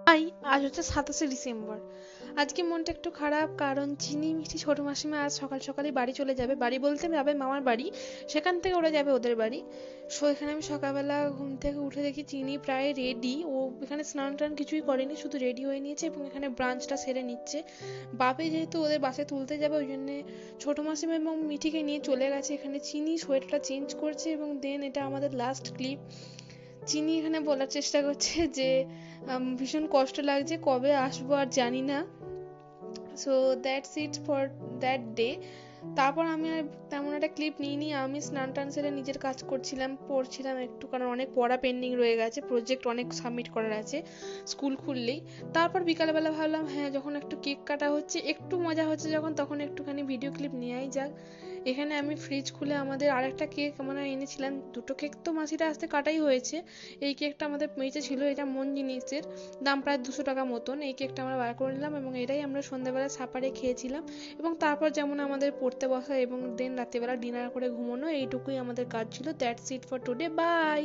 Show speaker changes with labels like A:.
A: High, আজ হচ্ছে 27শে December. আজকে মনটা একটু খারাপ, কারণ চিনি মিষ্টি ছোট মাসিমা আজ সকাল সকালই বাড়ি চলে যাবে। বাড়ি বলতে যাবে মামার বাড়ি, সেখান থেকে ওরা যাবে ওদের বাড়ি। সো এখানে আমি সকালবেলা ঘুম থেকে উঠে দেখি চিনি প্রায় রেডি। ও এখানে স্নান টান কিছুই করেনি, শুধু রেডি হয়ে নিয়েছে এবং এখানে ব্রাঞ্চটা সেরে নিচ্ছে। বাপে যেহেতু ওদের বাসে তুলতে যাবে, ওই জন্য ছোট মাসিমা এবং মিঠিকে নিয়ে চলে গেছে। এখানে চিনি সোয়েটারটা চেঞ্জ করছে এবং দেন এটা আমাদের লাস্ট ক্লিপ। চিনি এখানে বলার চেষ্টা করছে যে ভীষণ কষ্ট লাগছে, কবে আসবো আর জানি না। So that's it for that day. তারপর আমি আর তেমন একটা ক্লিপ নিইনি। আমি স্নান টান সেরে নিজের কাজ করছিলাম, পড়ছিলাম একটু, কারণ অনেক পড়া পেন্ডিং রয়ে গেছে, প্রজেক্ট অনেক সাবমিট করার আছে স্কুল খুললেই। তারপর বিকালবেলা ভাবলাম হ্যাঁ, যখন একটু কেক কাটা হচ্ছে, একটু মজা হচ্ছে যখন, তখন একটুখানি ভিডিও ক্লিপ নেওয়াই যাক। এখানে আমি ফ্রিজ খুলে আমাদের আরেকটা কেক আমরা এনেছিলাম। দুটো কেক তো মাসিরা আসতে কাটাই হয়েছে। এই কেকটা আমাদের মেঝে ছিল, এটা মন জিনিসের, দাম প্রায় 200 টাকা মতন। এই কেকটা আমরা বার করে নিলাম এবং এটাই আমরা সন্ধ্যাবেলা সাপারে খেয়েছিলাম। এবং তারপর যেমন আমাদের পড়তে বসা এবং দেন রাত্রিবেলা ডিনার করে ঘুমানো, এইটুকুই আমাদের কাজ ছিল। That's it for today, by.